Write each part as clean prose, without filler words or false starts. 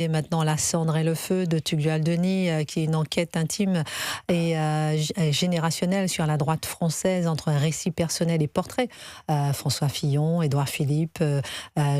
Et maintenant, La cendre et le feu de Tugdual Denis, qui est une enquête intime et générationnelle sur la droite française entre récits personnels et portraits. François Fillon, Édouard Philippe,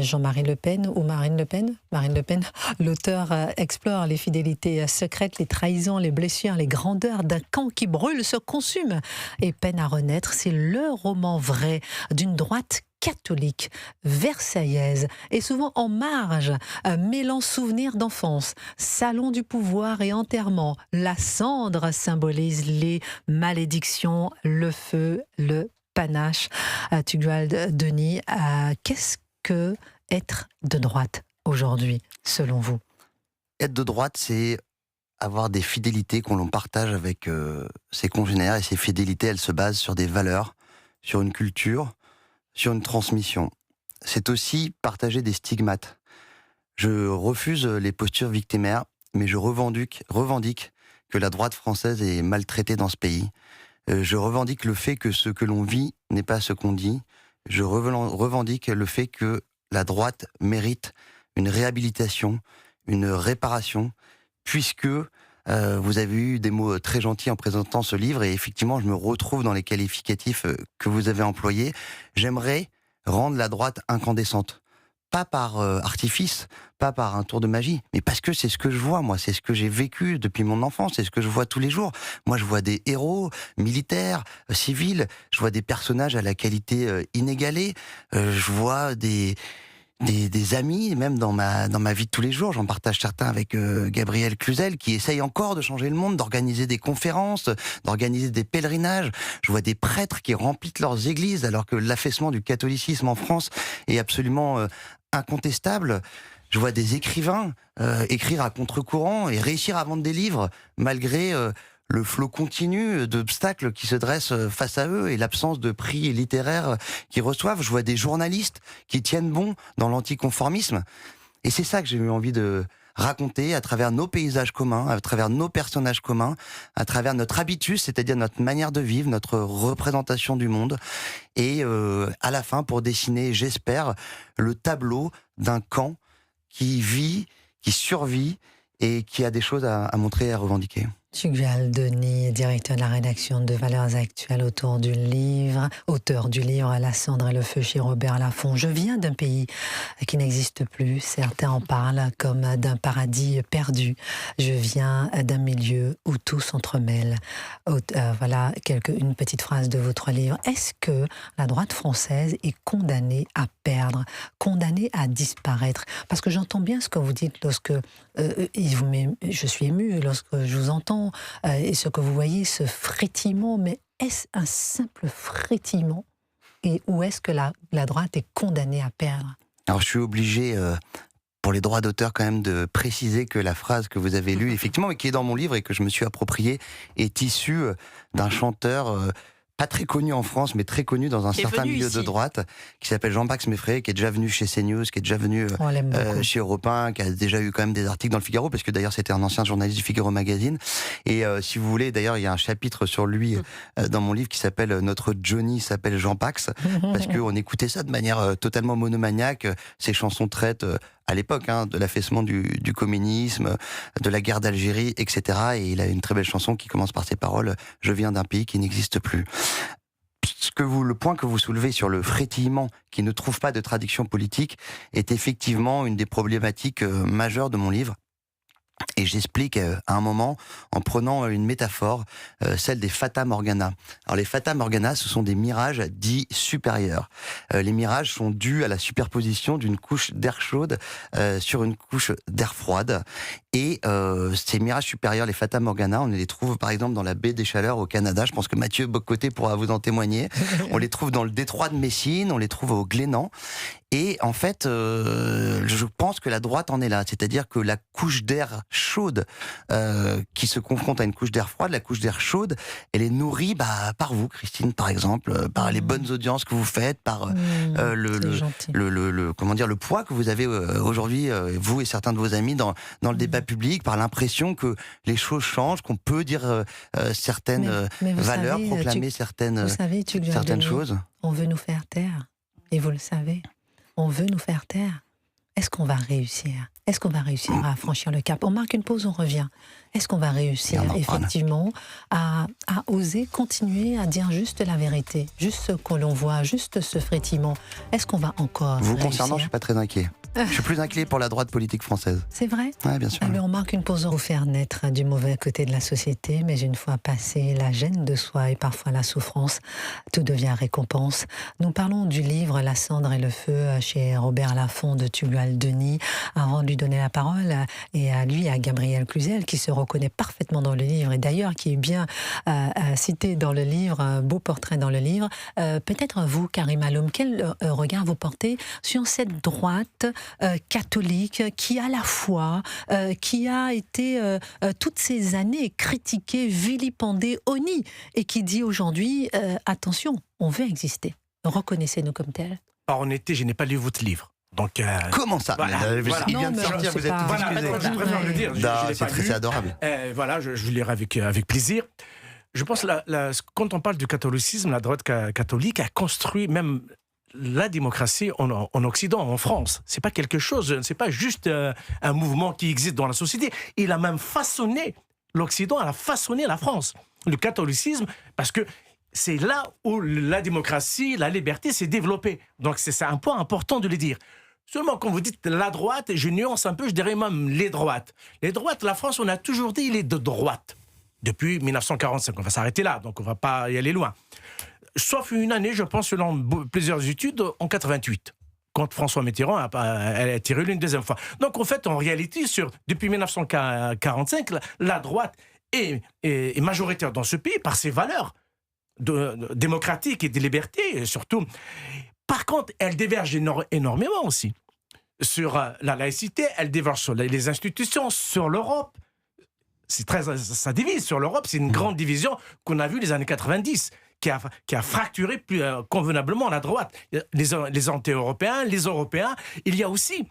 Jean-Marie Le Pen ou Marine Le Pen. Marine Le Pen, l'auteur explore les fidélités secrètes, les trahisons, les blessures, les grandeurs d'un camp qui brûle, se consume et peine à renaître. C'est le roman vrai d'une droite catholique, versaillaise et souvent en marge, mêlant souvenirs d'enfance, salon du pouvoir et enterrement. La cendre symbolise les malédictions, le feu, le panache. Tugdual Denis, qu'est-ce que être de droite aujourd'hui, selon vous? Être de droite, c'est avoir des fidélités qu'on l'on partage avec ses congénères, et ces fidélités, elles se basent sur des valeurs, sur une culture, sur une transmission. C'est aussi partager des stigmates. Je refuse les postures victimaires, mais je revendique que la droite française est maltraitée dans ce pays. Je revendique le fait que ce que l'on vit n'est pas ce qu'on dit. Je revendique le fait que la droite mérite une réhabilitation, une réparation, puisque vous avez eu des mots très gentils en présentant ce livre, et effectivement, je me retrouve dans les qualificatifs que vous avez employés. J'aimerais rendre la droite incandescente. Pas par artifice, pas par un tour de magie, mais parce que c'est ce que je vois, moi, c'est ce que j'ai vécu depuis mon enfance, c'est ce que je vois tous les jours. Moi, je vois des héros militaires, civils, je vois des personnages à la qualité inégalée, je vois des amis, même dans ma vie de tous les jours. J'en partage certains avec Gabriel Cluzel, qui essaye encore de changer le monde, d'organiser des conférences, d'organiser des pèlerinages. Je vois des prêtres qui remplissent leurs églises, alors que l'affaissement du catholicisme en France est absolument incontestable. Je vois des écrivains écrire à contre-courant et réussir à vendre des livres, malgré le flot continu d'obstacles qui se dressent face à eux et l'absence de prix littéraires qu'ils reçoivent. Je vois des journalistes qui tiennent bon dans l'anticonformisme. Et c'est ça que j'ai eu envie de raconter à travers nos paysages communs, à travers nos personnages communs, à travers notre habitus, c'est-à-dire notre manière de vivre, notre représentation du monde. Et à la fin, pour dessiner, j'espère, le tableau d'un camp qui vit, qui survit et qui a des choses à montrer et à revendiquer. Tugdual Denis, directeur de la rédaction de Valeurs Actuelles, auteur du livre La cendre et le feu chez Robert Laffont. Je viens d'un pays qui n'existe plus, certains en parlent comme d'un paradis perdu. Je viens d'un milieu où tout s'entremêle. Voilà une petite phrase de votre livre. Est-ce que la droite française est condamnée à perdre, condamnée à disparaître? Parce que j'entends bien ce que vous dites lorsque je suis émue lorsque je vous entends. Et ce que vous voyez, ce frétillement, mais est-ce un simple frétillement? Et où est-ce que la droite est condamnée à perdre? Alors je suis obligé, pour les droits d'auteur quand même, de préciser que la phrase que vous avez lue, effectivement, mais qui est dans mon livre et que je me suis appropriée, est issue d'un chanteur pas très connu en France, mais très connu dans un certain milieu ici de droite, qui s'appelle Jean-Pax Meffray, qui est déjà venu chez CNews, qui est déjà venu chez Europe 1, qui a déjà eu quand même des articles dans le Figaro, parce que d'ailleurs c'était un ancien journaliste du Figaro Magazine. Et si vous voulez, d'ailleurs il y a un chapitre sur lui dans mon livre qui s'appelle Notre Johnny s'appelle Jean-Pax, parce qu'on écoutait ça de manière totalement monomaniaque. Ces chansons traitent à l'époque, de l'affaissement du communisme, de la guerre d'Algérie, etc. Et il a une très belle chanson qui commence par ces paroles: « Je viens d'un pays qui n'existe plus ». Le point que vous soulevez sur le frétillement qui ne trouve pas de traduction politique est effectivement une des problématiques majeures de mon livre. Et j'explique à un moment en prenant une métaphore, celle des Fata Morgana. Alors les Fata Morgana, ce sont des mirages dits supérieurs. Les mirages sont dus à la superposition d'une couche d'air chaude sur une couche d'air froide. Et ces mirages supérieurs, les Fata Morgana, on les trouve par exemple dans la baie des Chaleurs au Canada. Je pense que Mathieu Bocoté pourra vous en témoigner. On les trouve dans le détroit de Messine, on les trouve au Glénan. Et en fait, je pense que la droite en est là. C'est-à-dire que la couche d'air chaude qui se confronte à une couche d'air froide, la couche d'air chaude, elle est nourrie par vous, Christine, par exemple, par les bonnes audiences que vous faites, par le poids que vous avez aujourd'hui, vous et certains de vos amis, dans le débat public, par l'impression que les choses changent, qu'on peut dire certaines valeurs, proclamer certaines choses. On veut nous faire taire. Et vous le savez. On veut nous faire taire. Est-ce qu'on va réussir? Est-ce qu'on va réussir à franchir le cap? On marque une pause, on revient. Est-ce qu'on va réussir effectivement à oser continuer à dire juste la vérité, juste ce que l'on voit, juste ce frétillement? Est-ce qu'on va encore Vous réussir? concernant, je suis pas très inquiet. Je suis plus inquiet pour la droite politique française. C'est vrai? Oui, bien sûr. Alors on marque une pause, on va vous faire naître du mauvais côté de la société, mais une fois passé la gêne de soi et parfois la souffrance, tout devient récompense. Nous parlons du livre La cendre et le feu chez Robert Laffont de Tugdual Denis. Avant de lui donner la parole, et à lui, à Gabriel Cluzel, qui se reconnaît parfaitement dans le livre, et d'ailleurs qui est bien cité dans le livre, un beau portrait dans le livre. Peut-être vous, Karim Aloum, quel regard vous portez sur cette droite catholique qui à la fois, qui a été toutes ces années critiquée, vilipendée, honnie, et qui dit aujourd'hui, attention, on veut exister. Reconnaissez-nous comme tels. Par honnêteté, je n'ai pas lu votre livre. Donc, comment ça? Voilà. Il vient de sortir, vous êtes je préfère le dire. C'est adorable. Voilà, je le lirai avec plaisir. Je pense que quand on parle du catholicisme, la droite catholique a construit même la démocratie en Occident, en France. C'est pas quelque chose, c'est pas juste un mouvement qui existe dans la société. Il a même façonné l'Occident, il a façonné la France. Le catholicisme, parce que c'est là où la démocratie, la liberté s'est développée. Donc c'est un point important de le dire. Seulement, quand vous dites la droite, je nuance un peu, je dirais même les droites. Les droites, la France, on a toujours dit il est de droite. Depuis 1945, on va s'arrêter là, donc on va pas y aller loin. Sauf une année, je pense, selon plusieurs études, en 88, quand François Mitterrand a été réélu une deuxième fois. Donc, en fait, en réalité, depuis 1945, la droite est majoritaire dans ce pays par ses valeurs démocratiques et de liberté, et surtout. Par contre, elle diverge énormément aussi sur la laïcité, elle diverge sur les institutions, sur l'Europe. Ça divise sur l'Europe, c'est une grande division qu'on a vue les années 90. Qui a fracturé plus convenablement la droite. Les anti-européens, les Européens. Il y a aussi,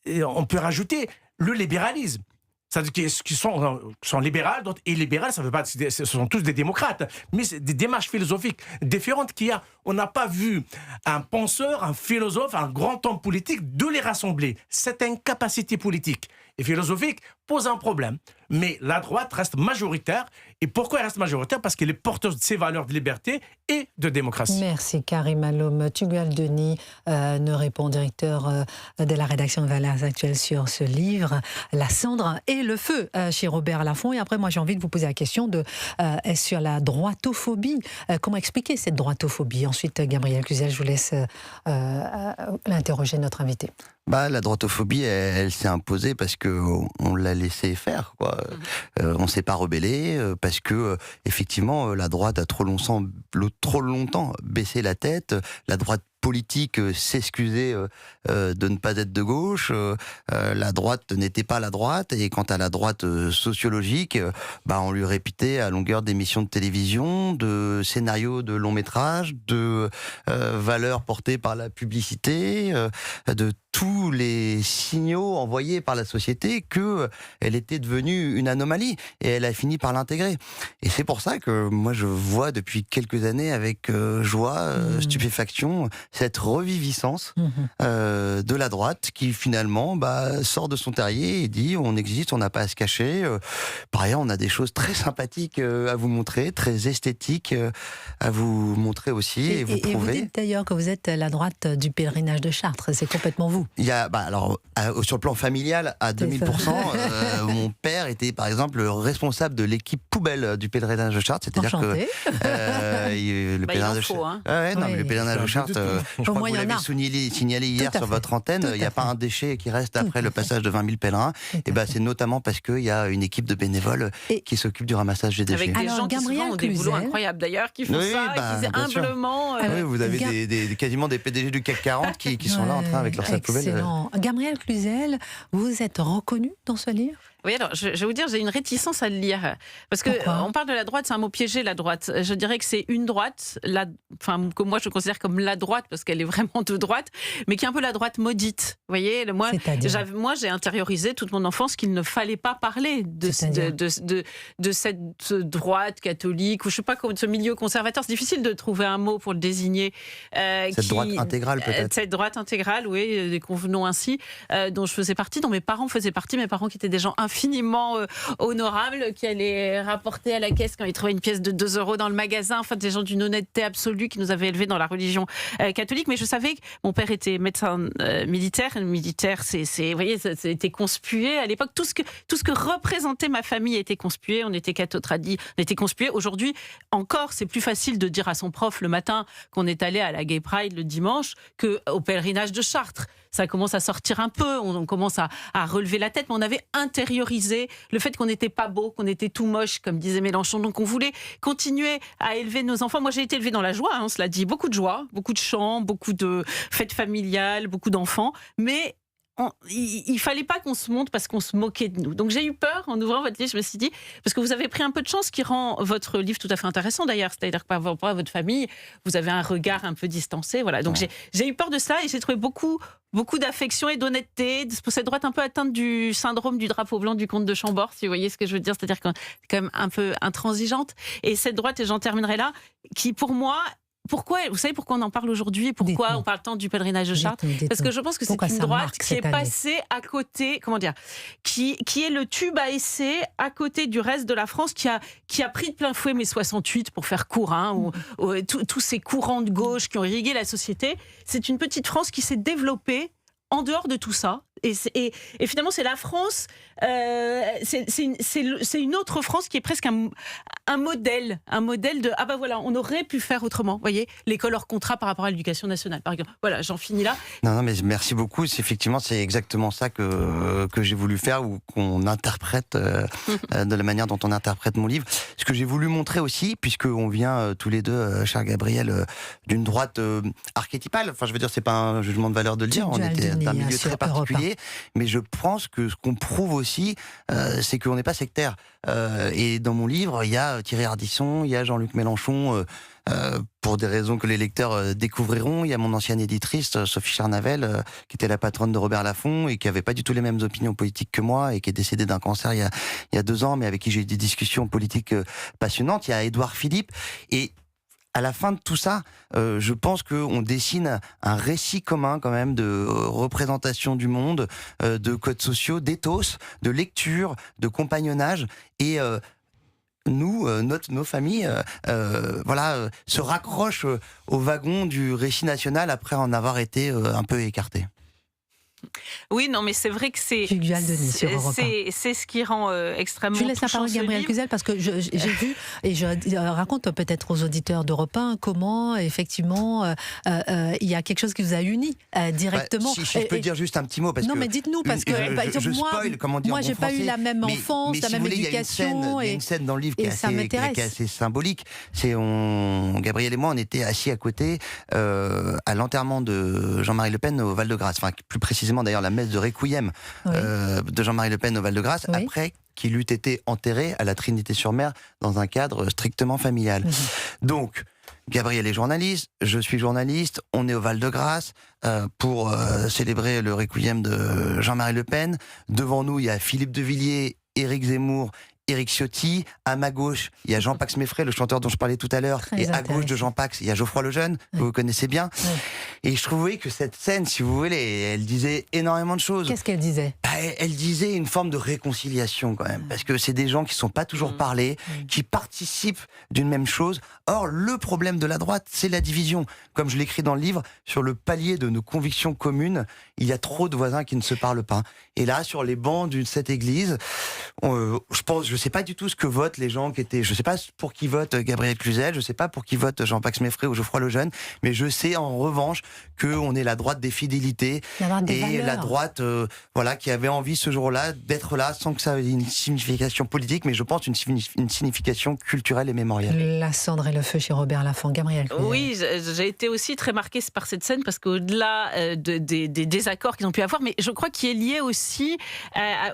on peut rajouter, le libéralisme. C'est-à-dire qui sont libérales, et libérales, ça veut pas, ce sont tous des démocrates, mais c'est des démarches philosophiques différentes on n'a pas vu un penseur, un philosophe, un grand homme politique de les rassembler. Cette incapacité politique et philosophique pose un problème. Mais la droite reste majoritaire. Et pourquoi elle reste majoritaire? Parce qu'elle est porteuse de ses valeurs de liberté et de démocratie. Merci Karim Aloum. Tugdual Denis nous répond, directeur de la rédaction de Valeurs Actuelles, sur ce livre, La cendre et le feu, chez Robert Laffont. Et après, moi, j'ai envie de vous poser la question sur la droitophobie. Comment expliquer cette droitophobie? Ensuite, Gabriel Cluzel, je vous laisse l'interroger, notre invité. La droitophobie, elle s'est imposée parce qu'on l'a laissé faire, quoi. On s'est pas rebellé parce que effectivement la droite a trop longtemps baissé la tête. La droite politique s'excusait de ne pas être de gauche. La droite n'était pas la droite, et quant à la droite sociologique, on lui répétait à longueur d'émissions de télévision, de scénarios de longs métrages, de valeurs portées par la publicité, de tous les signaux envoyés par la société qu'elle était devenue une anomalie, et elle a fini par l'intégrer. Et c'est pour ça que moi je vois depuis quelques années avec joie, stupéfaction, cette reviviscence de la droite qui finalement sort de son terrier et dit on existe, on n'a pas à se cacher. Par ailleurs, on a des choses très sympathiques à vous montrer, très esthétiques à vous montrer aussi et vous prouver. Et vous dites d'ailleurs que vous êtes la droite du pèlerinage de Chartres, c'est complètement vous. Il y a, sur le plan familial, à 2000%, mon père était par exemple le responsable de l'équipe poubelle du pèlerinage de Chartres. C'est-à-dire que le pèlerinage de Chartres. Le pèlerinage de Chartres, je crois que vous l'avez signalé hier sur votre antenne, il n'y a pas un déchet qui reste après le passage de 20 000 pèlerins. Et c'est notamment parce qu'il y a une équipe de bénévoles qui s'occupe du ramassage des déchets. Avec des gens qui souvent ont des boulots incroyables d'ailleurs, qui font ça, qui humblement. Oui, vous avez quasiment des PDG du CAC 40 qui sont là en train avec leur sac poubelle. Excellent. Gabriel Cluzel, vous êtes reconnu dans ce livre? Oui, alors je vais vous dire, j'ai une réticence à le lire. Parce qu'on parle de la droite, c'est un mot piégé, la droite. Je dirais que c'est une droite, que moi je considère comme la droite, parce qu'elle est vraiment de droite, mais qui est un peu la droite maudite. Vous voyez, moi j'ai intériorisé toute mon enfance qu'il ne fallait pas parler de cette droite catholique, ou je sais pas, de ce milieu conservateur. C'est difficile de trouver un mot pour le désigner. Cette droite intégrale, peut-être. Cette droite intégrale, oui, convenons ainsi, dont je faisais partie, dont mes parents faisaient partie, mes parents qui étaient des gens infiniment honorables, qui allaient rapporter à la caisse quand ils trouvaient une pièce de 2 € dans le magasin, enfin des gens d'une honnêteté absolue qui nous avaient élevés dans la religion catholique. Mais je savais que mon père était médecin militaire. Le militaire, vous voyez, c'était conspué à l'époque. Tout ce que représentait ma famille était conspué. On était catho-tradis, on était conspué. Aujourd'hui, encore, c'est plus facile de dire à son prof le matin qu'on est allé à la Gay Pride le dimanche qu'au pèlerinage de Chartres. Ça commence à sortir un peu, on commence à relever la tête, mais on avait intériorisé le fait qu'on n'était pas beau, qu'on était tout moche, comme disait Mélenchon. Donc on voulait continuer à élever nos enfants. Moi j'ai été élevée dans la joie, cela dit, beaucoup de joie, beaucoup de chants, beaucoup de fêtes familiales, beaucoup d'enfants, mais il fallait pas qu'on se montre parce qu'on se moquait de nous. Donc j'ai eu peur en ouvrant votre livre, je me suis dit, parce que vous avez pris un peu de chance, qui rend votre livre tout à fait intéressant d'ailleurs, c'est-à-dire que par rapport à votre famille, vous avez un regard un peu distancé, voilà. Donc j'ai eu peur de ça et j'ai trouvé beaucoup d'affection et d'honnêteté pour cette droite un peu atteinte du syndrome du drapeau blanc du comte de Chambord, si vous voyez ce que je veux dire, c'est-à-dire quand même un peu intransigeante. Et cette droite, et j'en terminerai là, qui pour moi... Vous savez pourquoi on en parle aujourd'hui? Pourquoi on parle tant du pèlerinage de Chartres? Parce que je pense que c'est une droite qui est passée à côté, qui est le tube à essai à côté du reste de la France, qui a pris de plein fouet mai 68 pour faire court, tous ces courants de gauche qui ont irrigué la société. C'est une petite France qui s'est développée en dehors de tout ça. Et finalement, c'est la France, c'est une autre France qui est presque un modèle de voilà, on aurait pu faire autrement. Vous voyez, l'école hors contrat par rapport à l'éducation nationale, par exemple. Voilà, j'en finis là. Non, mais merci beaucoup. C'est exactement ça que j'ai voulu faire, ou qu'on interprète de la manière dont on interprète mon livre. Ce que j'ai voulu montrer aussi, puisqu'on vient tous les deux, cher Gabriel, d'une droite archétypale. Enfin, je veux dire, c'est pas un jugement de valeur de le dire. On était d'un milieu très particulier. Mais je pense que ce qu'on prouve aussi, c'est qu'on n'est pas sectaire. Et dans mon livre, il y a Thierry Ardisson, il y a Jean-Luc Mélenchon, pour des raisons que les lecteurs découvriront. Il y a mon ancienne éditrice, Sophie Charnavel, qui était la patronne de Robert Laffont et qui avait pas du tout les mêmes opinions politiques que moi et qui est décédée d'un cancer il y a 2 ans, mais avec qui j'ai eu des discussions politiques passionnantes. Il y a Édouard Philippe. Et à la fin de tout ça, je pense qu'on dessine un récit commun quand même de représentation du monde, de codes sociaux, d'éthos, de lecture, de compagnonnage. Et nous, nos familles, se raccrochent au wagon du récit national après en avoir été un peu écartés. Oui, non, mais c'est vrai que c'est ce qui rend extrêmement. Je laisse la parole à Gabriel Cluzel parce que j'ai vu et je raconte peut-être aux auditeurs d'Europe 1 comment effectivement il y a quelque chose qui vous a unis directement. Si je peux dire juste un petit mot parce non, que mais dites-nous parce que je spoil, comme on dit en bon j'ai pas français, eu la même enfance, la même éducation. Il y a une scène dans le livre qui est assez symbolique. Gabriel et moi, on était assis à côté à l'enterrement de Jean-Marie Le Pen au Val-de-Grâce. Enfin, plus précisément d'ailleurs la messe de Requiem de Jean-Marie Le Pen au Val-de-Grâce, après qu'il eût été enterré à la Trinité-sur-Mer dans un cadre strictement familial. Donc, Gabriel est journaliste, je suis journaliste, on est au Val-de-Grâce pour célébrer le Requiem de Jean-Marie Le Pen. Devant nous, il y a Philippe de Villiers, Éric Zemmour, Éric Ciotti. À ma gauche, il y a Jean Pax Meffray, le chanteur dont je parlais tout à l'heure. Et à gauche de Jean Pax, il y a Geoffroy Lejeune, que vous connaissez bien. Et je trouvais que cette scène, si vous voulez, elle disait énormément de choses. Qu'est-ce qu'elle disait ? Elle disait une forme de réconciliation quand même. Parce que c'est des gens qui ne sont pas toujours parlés, qui participent d'une même chose. Or, le problème de la droite, c'est la division. Comme je l'écris dans le livre, sur le palier de nos convictions communes, il y a trop de voisins qui ne se parlent pas. Et là, sur les bancs de cette église, je je sais pas du tout ce que votent les gens qui étaient. Je sais pas pour qui vote Gabriel Cluzel, je sais pas pour qui vote Jean-Pax Meffrey ou Geoffroy Lejeune, mais je sais en revanche qu'on est la droite des fidélités et la droite, voilà, qui avait envie ce jour-là d'être là sans que ça ait une signification politique, mais je pense une signification culturelle et mémorielle. La cendre et le feu chez Robert Laffont. Gabriel Cluzel. Oui, j'ai été aussi très marquée par cette scène parce qu'au-delà des désaccords qu'ils ont pu avoir, mais je crois qu'il est lié aussi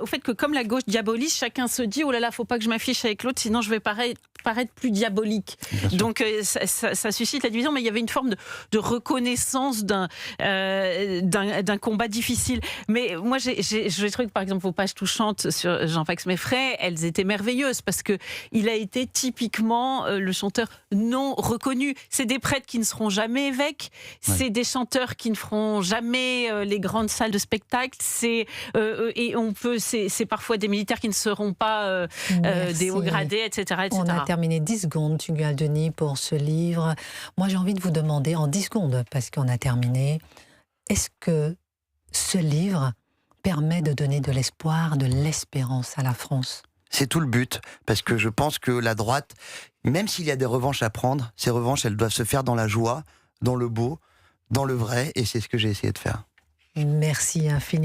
au fait que comme la gauche diabolise, chacun se dit oh là là, faut pas que je m'affiche avec l'autre, sinon je vais paraître plus diabolique. Donc ça suscite la division, mais il y avait une forme de reconnaissance d'un combat difficile. Mais moi, j'ai trouvé que par exemple vos pages touchantes sur Jean-Pax Meffrey, elles étaient merveilleuses parce que il a été typiquement le chanteur non reconnu. C'est des prêtres qui ne seront jamais évêques, c'est des chanteurs qui ne feront jamais les grandes salles de spectacle, c'est parfois des militaires qui ne seront pas des hauts gradés, etc., etc. On a terminé 10 secondes, Tugdual Denis, pour ce livre. Moi, j'ai envie de vous demander, en 10 secondes, parce qu'on a terminé, est-ce que ce livre permet de donner de l'espoir, de l'espérance à la France ? C'est tout le but, parce que je pense que la droite, même s'il y a des revanches à prendre, ces revanches, elles doivent se faire dans la joie, dans le beau, dans le vrai, et c'est ce que j'ai essayé de faire. Merci infiniment.